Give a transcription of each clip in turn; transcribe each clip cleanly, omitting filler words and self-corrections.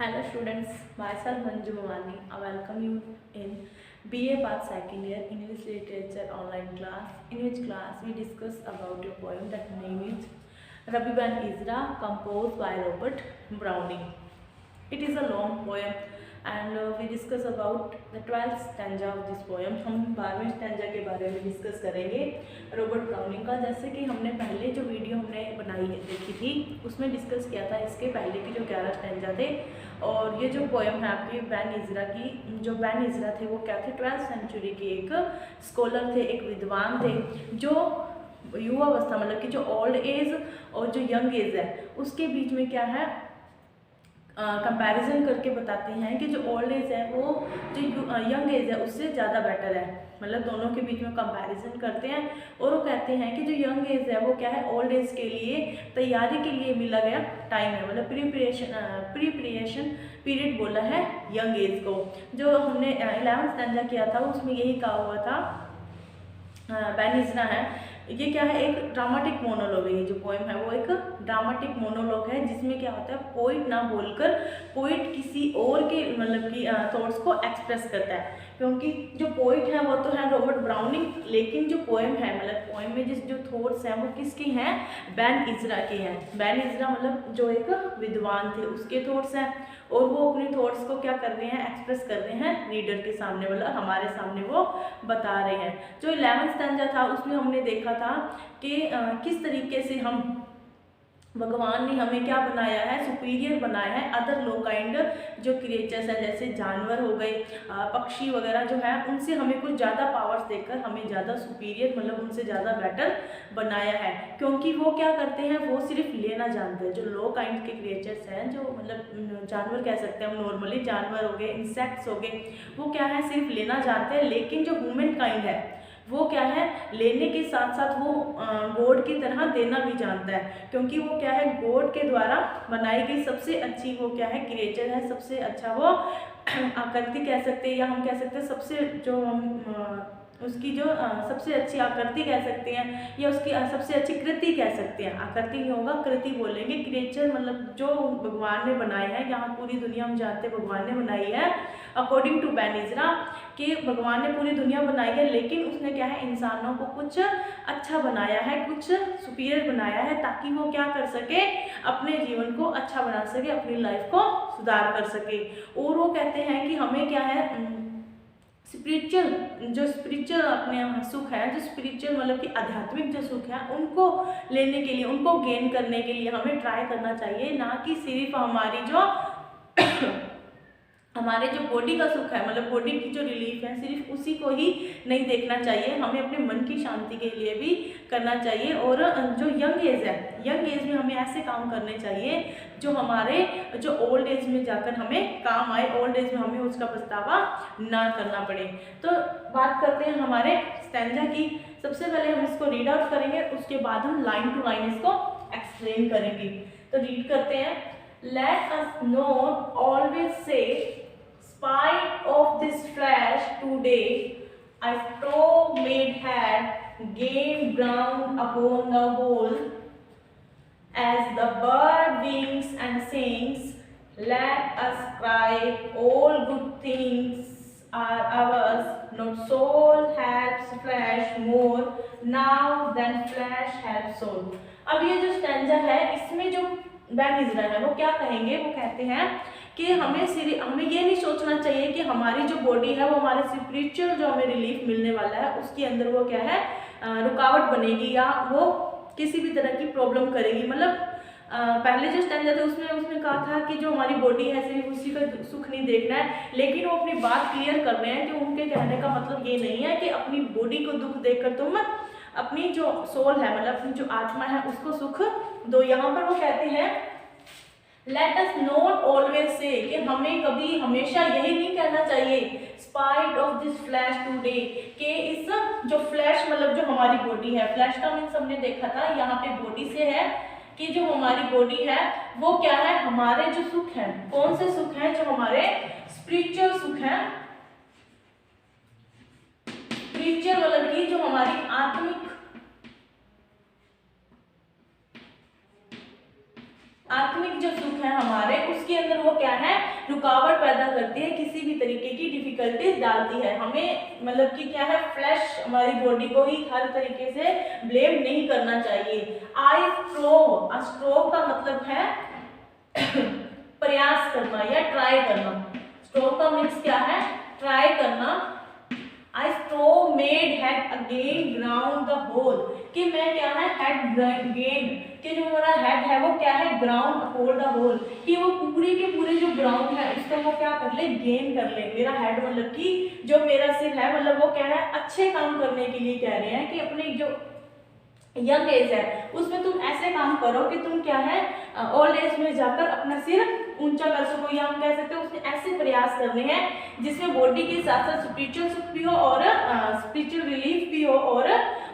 Hello students, myself Manju Mawani. I welcome you in BA Path Second Year English Literature online class. In which class we discuss about a poem that name is Rabbi Ben Ezra, composed by Robert Browning. It is a long poem and we discuss about the 12th stanza of this poem. हम 12वें stanza के बारे में discuss करेंगे Robert browning का। जैसे कि हमने पहले जो वीडियो हमने बनाई देखी थी उसमें डिस्कस किया था इसके पहले की जो 11 स्टैंजा थे। और ये जो पोएम है आपकी बेन इज़रा की, जो बेन इज़रा थे वो क्या थे, 12th सेंचुरी के एक स्कॉलर थे, एक विद्वान थे जो युवावस्था मतलब कि जो ओल्ड एज और जो यंग एज है उसके बीच में क्या है कंपैरिजन करके बताते हैं कि जो ओल्ड एज है वो जो यंग एज है उससे ज़्यादा बेटर है। मतलब दोनों के बीच में कंपैरिजन करते हैं और वो कहते हैं कि जो यंग एज है वो क्या है, ओल्ड एज के लिए तैयारी के लिए मिला गया टाइम है, मतलब प्रिपरेशन पीरियड बोला है यंग एज को। जो हमने 11th स्टैंजा किया था उसमें यही कहा हुआ था। बेन इज़रा है, ये क्या है, एक ड्रामेटिक मोनोलॉग है। ये जो पोएम है वो एक ड्रामेटिक मोनोलॉग है जिसमें क्या होता है, पोइट ना बोलकर पोइट किसी और के मतलब कि थॉट्स को एक्सप्रेस करता है। क्योंकि जो पोइट है वो तो है रॉबर्ट ब्राउनिंग, लेकिन जो पोएम है मतलब पोएम में जो थॉट्स हैं वो किसके हैं, बेन इज़रा के हैं। बेन इज़रा मतलब जो एक विद्वान थे उसके थॉट्स हैं और वो अपने थॉट्स को क्या कर रहे हैं, एक्सप्रेस कर रहे हैं रीडर के सामने, मतलब हमारे सामने वो बता रहे हैं। जो 11th स्टैंजा था उसमें हमने देखा था कि किस तरीके से हम भगवान ने हमें क्या बनाया है, सुपीरियर बनाया है अदर लो काइंड जो क्रिएचर्स हैं, जैसे जानवर हो गए, पक्षी वगैरह जो है, उनसे हमें कुछ ज़्यादा पावर्स देकर हमें ज़्यादा सुपीरियर मतलब उनसे ज़्यादा बेटर बनाया है। क्योंकि वो क्या करते हैं, वो सिर्फ लेना जानते हैं। जो लो काइंड के क्रिएचर्स हैं, जो मतलब जानवर कह सकते हैं हम, नॉर्मली जानवर हो गए, इंसेक्ट्स हो गए, वो क्या है, सिर्फ लेना जानते हैं। लेकिन जो ह्यूमन काइंड है वो क्या है, लेने के साथ साथ वो गॉड की तरह देना भी जानता है। क्योंकि वो क्या है, गॉड के द्वारा बनाई गई सबसे अच्छी वो क्या है, क्रिएचर है, सबसे अच्छा वो आकृति कह सकते हैं, या हम कह सकते हैं सबसे जो हम उसकी जो सबसे अच्छी आकृति कह सकते हैं, या उसकी सबसे अच्छी कृति कह सकते हैं। आकृति नहीं होगा, कृति बोलेंगे। क्रिएचर मतलब जो भगवान ने बनाए हैं, यहाँ पूरी दुनिया हम जानते हैं भगवान ने बनाई है अकॉर्डिंग टू बेन इज़रा, कि भगवान ने पूरी दुनिया बनाई है, लेकिन उसने क्या है, इंसानों को कुछ अच्छा बनाया है, कुछ सुपीरियर बनाया है, ताकि वो क्या कर सके, अपने जीवन को अच्छा बना सके, अपनी लाइफ को सुधार कर सके। और वो कहते हैं कि हमें क्या है, स्पिरिचुअल अपने सुख है, जो स्पिरिचुअल मतलब कि आध्यात्मिक जो सुख है उनको लेने के लिए, उनको गेन करने के लिए हमें ट्राई करना चाहिए, ना कि सिर्फ हमारी जो हमारे जो बॉडी का सुख है, मतलब बॉडी की जो रिलीफ है, सिर्फ उसी को ही नहीं देखना चाहिए, हमें अपने मन की शांति के लिए भी करना चाहिए। और जो यंग एज है, यंग एज में हमें ऐसे काम करने चाहिए जो हमारे जो ओल्ड एज में जाकर हमें काम आए, ओल्ड एज में हमें उसका पछतावा ना करना पड़े। तो बात करते हैं हमारे स्टैंजा की। सबसे पहले हम इसको रीड आउट करेंगे, उसके बाद हम लाइन टू लाइन इसको एक्सप्लेन करेंगे। तो रीड करते हैं। Let us not always say, spite of this flesh today, a straw-made hat gained ground upon the whole. As the bird wings and sings, let us cry, all good things are ours. Not soul helps flesh more now than flesh helps soul. अब ये जो stanza है इसमें जो Ben इज़रा है वो क्या कहेंगे, वो कहते हैं कि हमें ये नहीं सोचना चाहिए कि हमारी जो बॉडी है वो हमारे स्पिरिचुअल जो हमें रिलीफ मिलने वाला है उसके अंदर वो क्या है, रुकावट बनेगी या वो किसी भी तरह की प्रॉब्लम करेगी। मतलब पहले जो स्टैंजा था उसमें कहा था कि जो हमारी बॉडी है सिर्फ उसी का सुख नहीं देखना है, लेकिन वो अपनी बात क्लियर कर रहे हैं कि उनके कहने का मतलब ये नहीं है कि अपनी बॉडी को दुख देकर तुम अपनी जो सोल है मतलब अपनी जो आत्मा है उसको सुख दो। यहाँ पर वो कहते हैं let us not always say, कि हमें कभी हमेशा यही नहीं कहना चाहिए, spite of this flash today, कि इस जो फ्लैश मतलब जो हमारी बॉडी है, फ्लैश का मीन्स हमने देखा था यहाँ पे बॉडी से है, कि जो हमारी बॉडी है वो क्या है, हमारे जो सुख है, कौन से सुख है, जो हमारे स्पिरिचुअल सुख है, स्पिरिचुअल मतलब कि जो हमारी आत्मिक आत्मिक जो सुख है हमारे, उसके अंदर वो क्या है, रुकावट पैदा करती है, किसी भी तरीके की डिफिकल्टीज डालती है। हमें मतलब कि क्या है, फ्लैश हमारी बॉडी को ही हर तरीके से ब्लेम नहीं करना चाहिए। आई स्ट्रोव, स्ट्रोव का मतलब है प्रयास करना या ट्राई करना। स्ट्रोव का मीन्स क्या है, ट्राई करना। I strove made had again ground the whole, कि मैं क्या है, had gained, कि जो हमारा head है वो क्या है, ground hold the whole, कि वो पूरे के पूरे जो ground है उसको वो क्या कर ले, गेन कर ले। मेरा head मतलब कि जो मेरा सिर है, मतलब वो क्या है, अच्छे काम करने के लिए कह रहे हैं कि अपने जो यंग एज है उसमें तुम ऐसे काम करो कि तुम क्या है, ओल्ड एज में जाकर अपना सिर ऊंचा कर सको, या हम कह सकते हो उसने ऐसे प्रयास करने हैं जिसमें बॉडी के साथ साथ स्पिरिचुअल सुख भी हो और स्पिरिचुअल रिलीफ भी हो और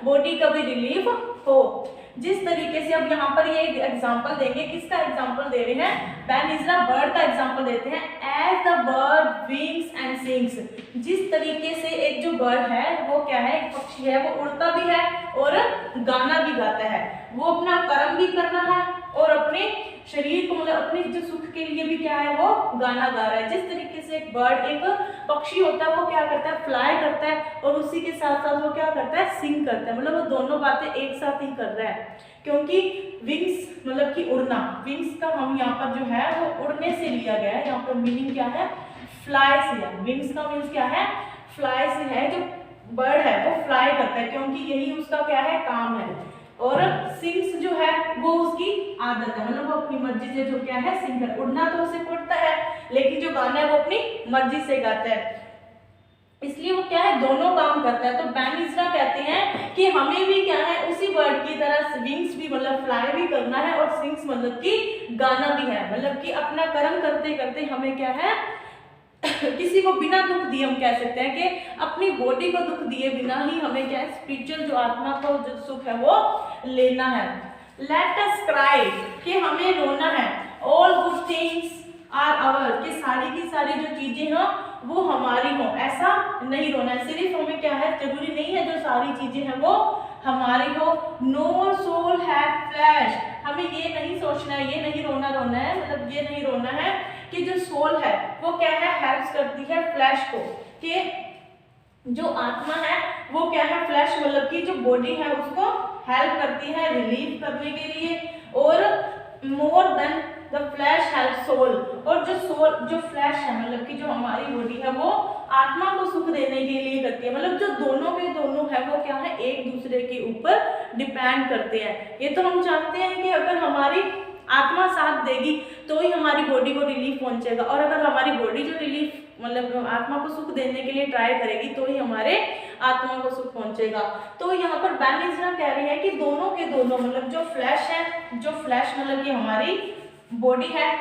बॉडी का भी रिलीफ हो। जिस तरीके से अब यहाँ पर ये एग्जांपल देंगे, किसका एग्जांपल दे रहे हैं, बेन इज़रा बर्ड का एग्जांपल देते हैं। As the bird wings and sings, जिस तरीके से एक जो बर्ड है वो क्या है, एक पक्षी है, वो उड़ता भी है और गाना भी गाता है, वो अपना कर्म भी कर रहा है और अपने शरीर को मतलब अपने जो सुख के लिए भी क्या है, वो गाना गा रहा है। जिस तरीके से एक बर्ड, एक पक्षी होता है, वो क्या करता है, फ्लाई करता है और उसी के साथ साथ वो क्या करता है, सिंग करता है, मतलब वो दोनों बातें एक साथ ही कर रहा है। क्योंकि विंग्स मतलब कि उड़ना, विंग्स का हम यहाँ पर जो है वो उड़ने से लिया गया है, यहाँ पर मीनिंग क्या है, फ्लाई से है। विंग्स का मीन्स क्या है, फ्लाई से है। जो बर्ड है वो फ्लाई करता है क्योंकि यही उसका क्या है, काम है। और सिंग्स जो है वो उसकी आदत है, मतलब वो अपनी मर्जी से जो क्या है, सिंगर। उड़ना तो उसे उड़ता है, लेकिन जो गाना है वो अपनी मर्जी से गाता है, इसलिए वो क्या है, दोनों काम करता है। तो बेन इज़रा कहते हैं कि हमें भी क्या है, उसी बर्ड की तरह विंग्स भी मतलब फ्लाई भी करना है और सिंग्स मतलब कि गाना भी है, मतलब कि अपना कर्म करते करते हमें क्या है किसी को बिना दुख दिए, हम कह सकते हैं कि अपनी बॉडी को दुख दिए बिना ही हमें क्या है, स्पिरिचुअल जो आत्मा को जो सुख है वो लेना है। लेट अस क्राई, कि हमें रोना है। All good things are our, कि सारी की सारी जो चीजें हैं वो हमारी हो, ऐसा नहीं रोना है। सिर्फ हमें क्या है, जरूरी नहीं है जो सारी चीजें हैं वो हमारी हो। नो सोल हैव फ्लैश, हमें ये नहीं सोचना है, ये नहीं रोना है, मतलब ये नहीं रोना है कि जो सोल है वो क्या है, हेल्प करती है फ्लैश को, कि जो आत्मा है वो क्या है, फ्लैश मतलब कि जो बॉडी है उसको हेल्प करती है रिलीव करने के लिए। और more than the flesh help soul, और जो सोल जो फ्लैश है मतलब कि जो हमारी बॉडी है वो आत्मा को सुख देने के लिए करती है। मतलब जो दोनों के दोनों है वो क्या है, एक दूसरे के ऊपर डिपेंड करते हैं। ये तो हम जानते हैं कि अगर हमारी आत्मा साथ देगी तो ही हमारी बॉडी को रिलीफ पहुंचेगा, और अगर हमारी बॉडी जो रिलीफ मतलब आत्मा को सुख देने के लिए ट्राई करेगी तो ही हमारे आत्मा को सुख पहुंचेगा। तो यहाँ पर बेन इज़रा कह रहे हैं कि दोनों के दोनों मतलब जो फ्लैश है, जो फ्लैश मतलब कि हमारी बॉडी है,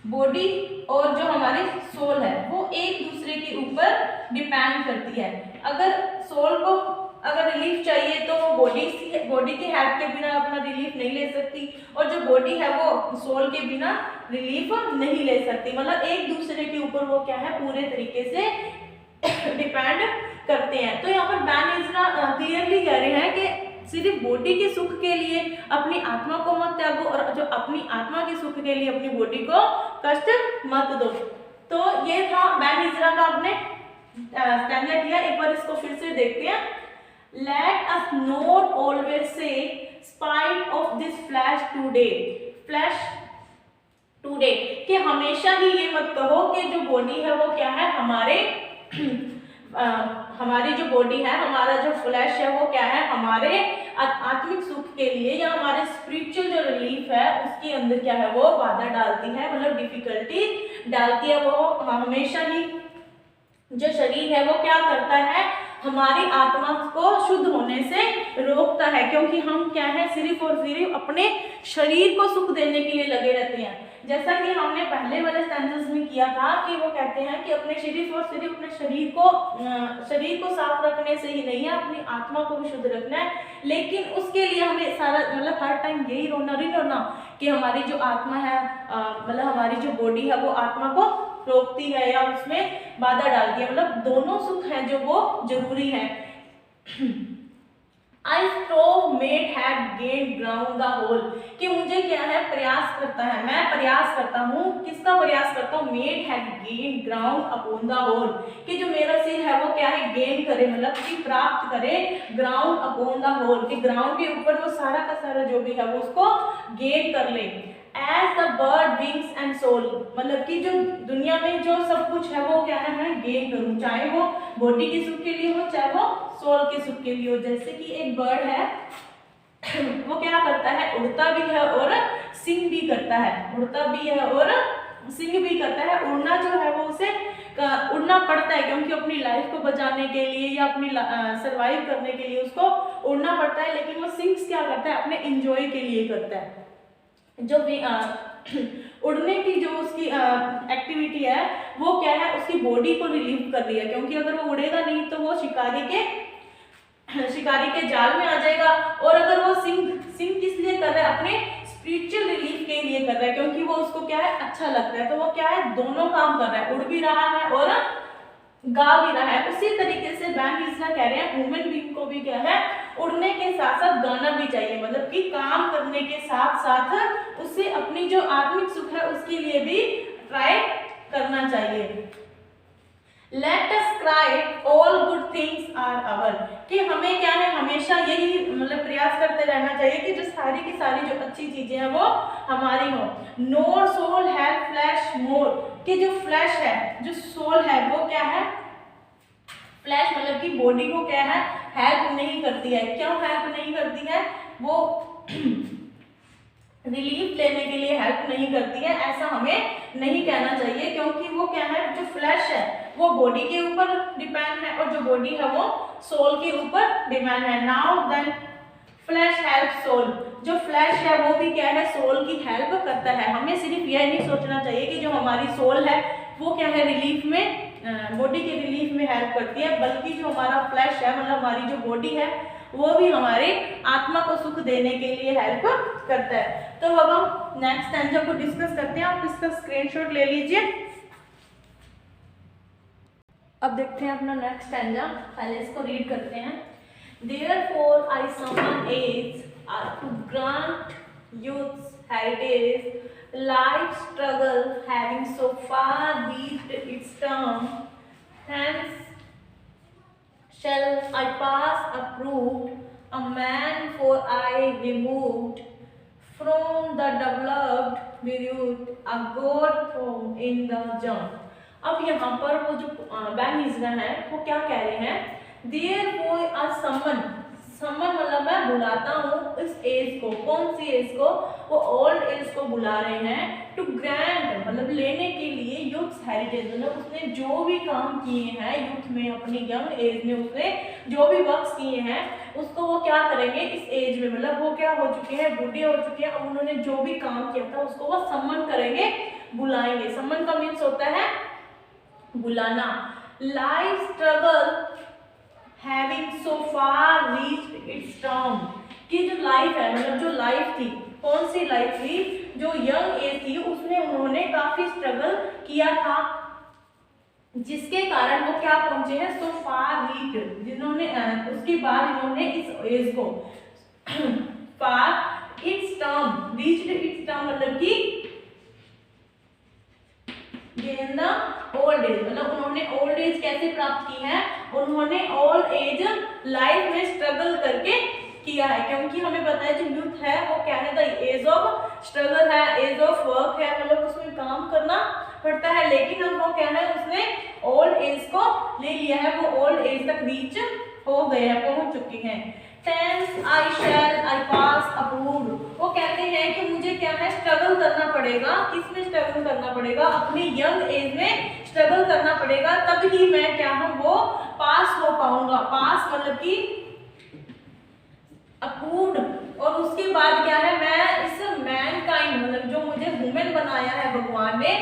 बॉडी और जो हमारी सोल है वो एक दूसरे के ऊपर डिपेंड करती है। अगर सोल को अगर रिलीफ चाहिए तो वो बॉडी की हेल्प के बिना अपना रिलीफ नहीं ले सकती, और जो बॉडी है वो सोल के बिना रिलीफ नहीं ले सकती। मतलब एक दूसरे के ऊपर वो क्या है, पूरे तरीके से डिपेंड करते हैं। तो यहाँ पर बेन इज़रा क्लियरली कह रहे हैं कि सिर्फ बॉडी के सुख के लिए अपनी आत्मा को मत त्यागो, और जो अपनी आत्मा के सुख के लिए अपनी बॉडी को कष्ट मत दो। तो ये था बेन इज़रा का आपने स्टैंडर्ड किया। एक बार इसको फिर से देखते हैं। Let us not always say, spite of this flesh today, कि हमेशा ही ये मत कहो कि जो बॉडी है वो क्या है, हमारी जो बॉडी है, हमारा जो फ्लैश है वो क्या है, हमारे आत्मिक सुख के लिए या हमारे स्पिरिचुअल जो रिलीफ है उसके अंदर क्या है, वो बाधा डालती है, मतलब डिफिकल्टी डालती है। वो हमेशा ही जो शरीर है वो क्या करता है, हमारी आत्मा को शुद्ध होने से रोकता है, क्योंकि हम क्या है, सिर्फ और सिर्फ अपने शरीर को सुख देने के लिए लगे रहते हैं। जैसा कि हमने पहले वाले स्टैंडर्ड्स में किया था कि वो कहते हैं कि अपने सिर्फ और सिर्फ अपने शरीर को साफ रखने से ही नहीं है, अपनी आत्मा को भी शुद्ध रखना है। लेकिन उसके लिए हमें सारा मतलब हर टाइम यही रोना कि हमारी जो आत्मा है मतलब हमारी जो बॉडी है वो आत्मा को रोकती है या उसमें बाधा डालती है। मतलब दोनों सुख हैं जो वो जरूरी है। I strove made had gain ground the whole, कि मुझे क्या है प्रयास करता है, मैं प्रयास करता हूँ, किसका प्रयास करता हूँ, made had gain ground upon the whole, कि जो मेरा सिर है वो क्या है गेन करे, मतलब कि प्राप्त करे ग्राउंड अपॉन द होल, कि ग्राउंड के ऊपर वो सारा का सारा जो भी है वो उसको गेन कर ले। As the bird wings and soul, मतलब कि जो दुनिया में जो सब कुछ है वो क्या है मैं गेन करूं, चाहे वो बॉडी के सुख के लिए हो चाहे वो सोल के सुख के लिए हो। जैसे कि एक बर्ड है वो क्या करता है, उड़ता भी है और सिंग भी करता है, उड़ता भी है और सिंग भी करता है। उड़ना जो है वो उसे उड़ना पड़ता है क्योंकि अपनी लाइफ को बचाने के लिए या अपनी सरवाइव करने के लिए उसको उड़ना पड़ता है, लेकिन वो सिंग्स क्या करता है अपने इंजॉय के लिए करता है। जो भी उड़ने की जो उसकी एक्टिविटी है वो क्या है उसकी बॉडी को रिलीव कर रही है, क्योंकि अगर वो उड़ेगा नहीं तो वो शिकारी के जाल में आ जाएगा। और अगर वो सिंग किस लिए कर रहा है, अपने स्पिरिचुअल रिलीफ के लिए कर रहा है, क्योंकि वो उसको क्या है अच्छा लगता है, तो वो क्या है दोनों काम कर रहा है, उड़ भी रहा है और गा भी रहा है। उसी तरीके से बैन इसला कह रहे हैं ह्यूमन बीइंग को भी क्या है उड़ने के साथ साथ गाना भी चाहिए, मतलब कि काम करने के साथ साथ उसे अपनी जो आत्मिक सुख है उसके लिए भी ट्राई करना चाहिए। Let us cry all good things are our, कि हमें क्या है हमेशा यही मतलब प्रयास करते रहना चाहिए कि जो सारी की सारी जो अच्छी चीजें हैं वो हमारी हो। No soul have flesh more, कि जो फ्लैश है जो सोल है वो क्या है फ्लैश मतलब कि बॉडी को क्या है हेल्प नहीं करती है। क्यों हेल्प नहीं करती है, वो रिलीफ लेने के लिए हेल्प नहीं करती है, ऐसा हमें नहीं कहना चाहिए, क्योंकि वो क्या है जो फ्लैश है वो बॉडी के ऊपर डिपेंड है और जो बॉडी है वो सोल के ऊपर डिपेंड है। Now then flesh help soul, जो फ्लैश है वो भी क्या है सोल की हेल्प करता है। हमें सिर्फ यह नहीं सोचना चाहिए कि जो हमारी सोल है वो क्या है रिलीफ में बॉडी के रिलीफ में हेल्प करती है, बल्कि जो हमारा फ्लैश है मतलब हमारी जो बॉडी है वो भी हमारे आत्मा को सुख देने के लिए हेल्प करता है। तो अब हम नेक्स्ट स्टैंजा को डिस्कस करते हैं, आप इसका स्क्रीनशॉट ले लीजिए। अब देखते हैं अपना नेक्स्ट स्टैंजा, पहले इसको रीड करते हैं। Therefore I summon aids to grant youth's heritage, life struggle having so far reached its term, hence shall I pass approved, a man for I removed from the developed youth, a god from in the young। अब यहाँ पर वो जो ban इजरा है वो क्या कह रहे हैं, Therefore a summon, समन मतलब मैं बुलाता हूँ इस एज को, कौन सी एज को, वो ओल्ड एज को बुला रहे हैं। टू ग्रैंड मतलब लेने के लिए यूथ हेरिटेज, मतलब उसने जो भी काम किए हैं यूथ में अपनी यंग एज में उसने जो भी वर्क्स किए हैं उसको वो क्या करेंगे इस एज में, मतलब वो क्या हो चुके हैं बूढ़े हो चुके हैं, अब उन्होंने जो भी काम किया था उसको वो सम्मन करेंगे बुलाएंगे। सम्मन का मीन्स होता है बुलाना। Life struggle having so far reached its term, कि जो लाइफ है मतलब जो लाइफ थी, कौन सी लाइफ थी, जो यंग एज थी उसमें उन्होंने काफी स्ट्रगल किया था, जिसके कारण वो क्या पहुंचे हैं so far reached, जिन्होंने उसके बाद इन्होंने इस एज को far its term reached its term मतलब कि in the old age, मतलब उन्होंने ओल्ड एज कैसे प्राप्त की है, उन्होंने ओल्ड एज लाइफ में स्ट्रगल करके किया है, क्योंकि हमें पता है जो यूथ है वो क्या है द एज ऑफ स्ट्रगल है, एज ऑफ वर्क है, मतलब उसमें काम करना पड़ता है, लेकिन अब वो क्या है उसने ओल्ड एज को ले लिया है, वो ओल्ड एज तक रीच हो गए हैं, पहुंच चुके हैं। Hence I shall I pass approved, वो कहते हैं कि मुझे क्या है स्ट्रगल करना पड़ेगा, किसमें स्ट्रगल करना पड़ेगा, अपनी यंग एज में स्ट्रगल करना पड़ेगा, तब ही मैं क्या हूँ वो पास हो पाऊंगा। पास मतलब कि अप्रूव्ड, और उसके बाद क्या है मैं इस मैनकाइंड मतलब जो मुझे ह्यूमन बनाया है भगवान ने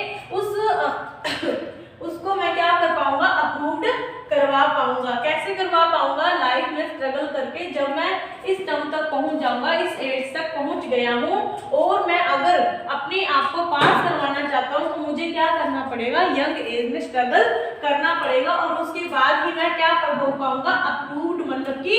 उसको मैं क्या कर पाऊंगा अप्रूव्ड करवा पाऊंगा। कैसे करवा पाऊंगा, लाइफ में स्ट्रगल करके, जब मैं इस टर्म तक पहुंच जाऊंगा, इस एज तक पहुंच गया हूं, और मैं अगर अपने आप को पास करवाना चाहता हूं तो मुझे क्या करना पड़ेगा, यंग एज में स्ट्रगल करना पड़ेगा, और उसके बाद ही मैं क्या कर हो पाऊंगा अप्रूव्ड मतलब कि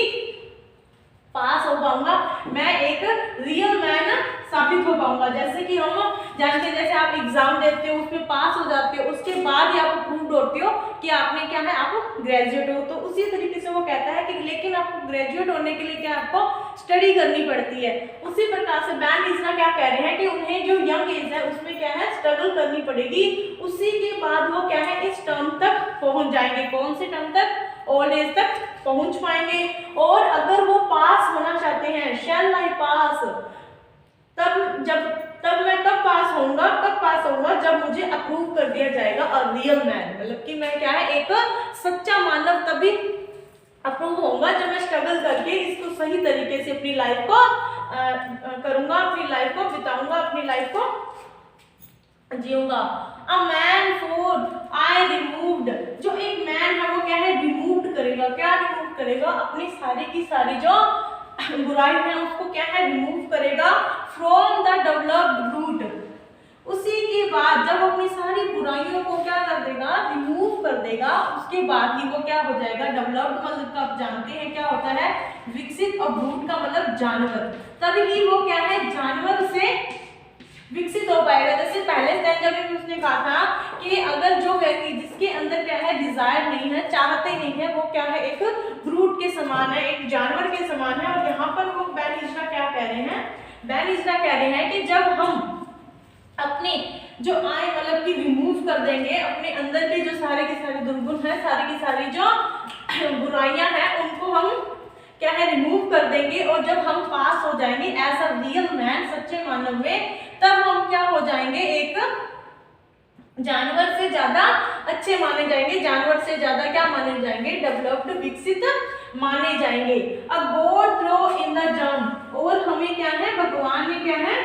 पास हो पाऊंगा, मैं एक रियल मैन साबित हो पाऊंगा। जैसे कि हम जानते हैं, जैसे आप एग्जाम देते हो, उसमें पास हो जाते हो, उसके बाद ही आप प्रूव्ड होते हो कि आपने क्या है, आप ग्रेजुएट हो। तो उसी तरीके से वो कहता है कि लेकिन आपको ग्रेजुएट होने के लिए क्या आपको स्टडी करनी पड़ती है। उसी प्रकार से बैन इजना क्या कह रहे हैं कि उन्हें जो यंग एज है उसमें क्या है, स्ट्रगल करनी पड़ेगी। उसी के बाद वो क्या है, इस टर्म तक पहुंच जाएंगे। कौन से टर्म तक? ओल्ड एज तक पहुंच पाएंगे। और अगर वो पास होना चाहते हैं, शैल आई पास, तब मैं कब पास होऊंगा? कब पास होऊंगा? जब मुझे अप्रूव कर दिया जाएगा अ रियल मैन, मतलब कि मैं क्या है, एक सच्चा मानव तभी अप्रूव होऊंगा जब मैं स्ट्रगल करके इसको सही तरीके से अपनी लाइफ को करूंगा, अपनी लाइफ को बिताऊंगा, अपनी लाइफ को जीऊंगा। A man for I removed, जो एक मैन है वो क्या है, रिमूव्ड करेगा। क्या रिमूव करेगा? अपनी सारी की सारी जो बुराई है उसको क्या है, रिमूव करेगा। फ्रॉम द डेवलप्ड रूट, उसी के बाद जब अपनी सारी बुराइयों को क्या कर देगा, रिमूव कर देगा, उसके बाद ही वो क्या हो जाएगा, डेवलप्ड मतलब का आप जानते हैं क्या होता है, विकसित, और ब्रूट का मतलब जानवर। तभी वो क्या है, जानवर से विकसित हो पाएगा। जैसे पहले स्टैंजा में उसने कहा था कि अगर जो व्यक्ति जिसके अंदर क्या है, डिजायर नहीं है, चाहते नहीं है, वो क्या है, एक ब्रूट के समान है, एक जानवर के समान है। और यहाँ पर वो बैन इजना क्या कह रहे हैं, बैन इजना कह रहे हैं कि जब हम अपने जो आए मतलब कि रिमूव कर देंगे अपने अंदर के जो सारे के सारे दुर्गुण है, सारी की सारी जो बुराइयां हैं, उनको हम क्या है, रिमूव कर देंगे। और जब हम पास हो जाएंगे एज अ रियल मैन, सच्चे मानव में, तब हम क्या हो जाएंगे, एक जानवर से ज्यादा अच्छे माने जाएंगे, जानवर से ज्यादा क्या माने जाएंगे, डेवलप्ड, विकसित माने जाएंगे। A God throw in the jump, और हमें क्या है, भगवान ने क्या है,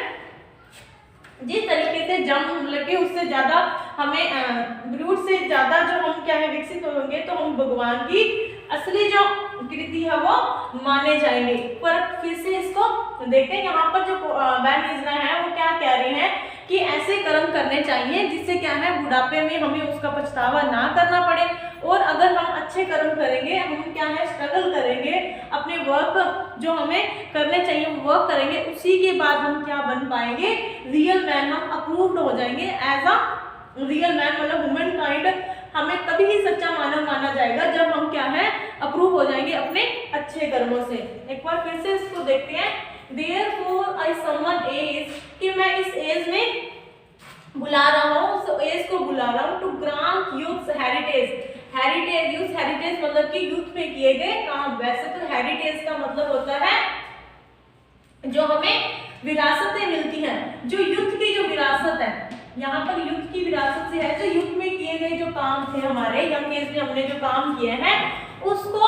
जिस तरीके से जंप मतलब कि उससे ज्यादा हमें ब्रूट से ज्यादा जो हम क्या है, विकसित होंगे, तो हम भगवान की असली जो कृति है वो माने जाएंगे। पर फिर से इसको देखते हैं, यहाँ पर जो बैन इजना है वो क्या कह रहे हैं कि ऐसे कर्म करने चाहिए जिससे क्या है, बुढ़ापे में हमें उसका पछतावा ना करना पड़े। और अगर हम अच्छे कर्म करेंगे, हम क्या है, स्ट्रगल करेंगे, अपने वर्क जो हमें करने चाहिए वो वर्क करेंगे, उसी के बाद हम क्या बन पाएंगे, रियल मैन, हम अप्रूव्ड हो जाएंगे एज अ रियल मैन, मतलब ह्यूमन काइंड हमें तभी ही सच्चा मानव माना जाएगा जब हम क्या है, अप्रूव हो जाएंगे अपने अच्छे कर्मों से। एक बार फिर से इसको देखते हैं। Therefore I summon age, कि मैं इस एज में बुला रहा हूँ, उस एज को बुला रहा हूँ, to grant youth heritage. Heritage, youth heritage मतलब कि यूथ में किए गए काम। वैसे तो हेरिटेज का मतलब होता है जो हमें विरासतें मिलती हैं, जो यूथ की जो विरासत है, यहाँ पर यूथ की विरासत से है, तो यूथ में किए गए जो काम थे हमारे, यंग एज में हमने जो काम किए हैं, उसको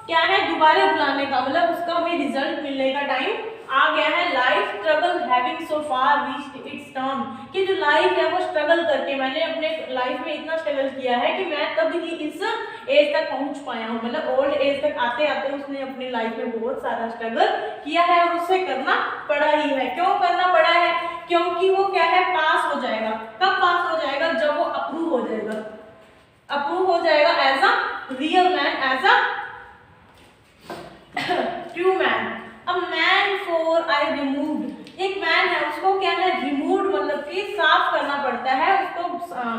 क्या है, दोबारा बुलाने का मतलब उसका हमें रिजल्ट मिलने का टाइम आ गया है। Life struggle having so far reached it's term, कि जो लाइफ है वो स्ट्रगल करके, मैंने अपने लाइफ में इतना स्ट्रगल किया है कि मैं तब ही इस एज तक पहुंच पाया हूँ। मतलब ओल्ड एज तक आते आते उसने अपनी लाइफ में बहुत सारा स्ट्रगल किया है और उसे करना पड़ा ही है। क्यों करना पड़ा है? क्योंकि वो क्या है, पास हो जाएगा। कब पास हो जाएगा? जब वो अप्रूव हो जाएगा, अप्रूव हो जाएगा as a real man, as a true man. A man for I removed, एक मैन है उसको क्या है, रिमूव्ड मतलब कि साफ करना पड़ता है, उसको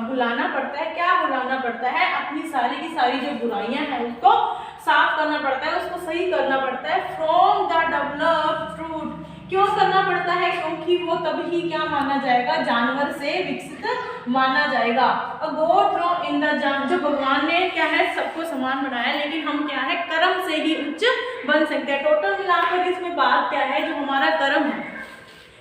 बुलाना पड़ता है। क्या बुलाना पड़ता है? अपनी सारी की सारी जो बुराइयां हैं उसको साफ करना पड़ता है, उसको सही करना पड़ता है। फ्रॉम द डेवलप्ड फ्रूट, क्यों करना पड़ता है? क्योंकि वो तभी क्या माना जाएगा, जानवर से विकसित माना जाएगा। A God throw in the jump, जो भगवान ने क्या है, सबको समान बनाया, लेकिन हम क्या है, कर्म से ही उच्च बन सकते हैं। टोटल मिलाकर इसमें बात क्या है, जो हमारा कर्म है,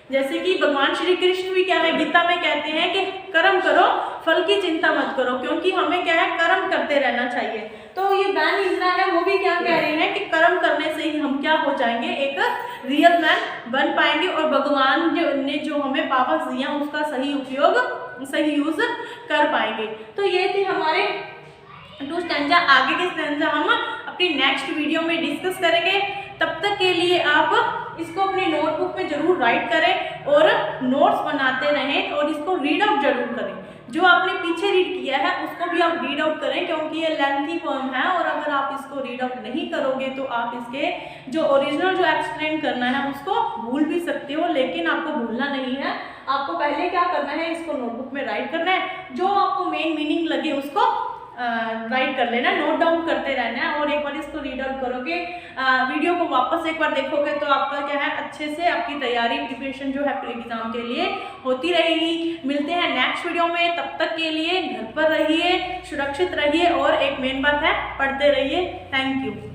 जैसे कि भगवान श्री कृष्ण भी क्या है, गीता में कहते हैं कि कर्म करो, फल की चिंता मत करो, क्योंकि हमें क्या है, कर्म करते रहना चाहिए। तो ये बैन इजना है वो भी क्या कह रहे हैं कि कर्म करने से ही हम क्या हो जाएंगे, एक रियल मैन बन पाएंगे और भगवान ने जो हमें पावर्स दिया उसका सही उपयोग, सही यूज कर पाएंगे। तो ये थे हमारे 2 स्टैंजा। आगे के स्टैंजा हम अपनी नेक्स्ट वीडियो में डिस्कस करेंगे। तब तक के लिए आप इसको अपनी नोटबुक में जरूर राइट करें और नोट्स बनाते रहें और इसको रीड आउट जरूर करें। जो आपने पीछे रीड किया है उसको भी आप रीड आउट करें, क्योंकि ये लेंथी पोएम है और अगर आप इसको रीड आउट नहीं करोगे तो आप इसके जो ओरिजिनल जो एक्सप्लेन करना है उसको भूल भी सकते हो। लेकिन आपको भूलना नहीं है, आपको पहले क्या करना है, इसको नोटबुक में राइट करना है, जो आपको मेन मीनिंग लगे उसको राइट कर लेना, नोट डाउन करते रहना है। और एक बार इसको रीड आउट करोगे, वीडियो को वापस एक बार देखोगे तो आपका क्या है, अच्छे से आपकी तैयारी प्रिपरेशन जो है एग्जाम के लिए होती रहेगी। मिलते हैं नेक्स्ट वीडियो में, तब तक के लिए घर पर रहिए, सुरक्षित रहिए और एक मेन बात है, पढ़ते रहिए। Thank you.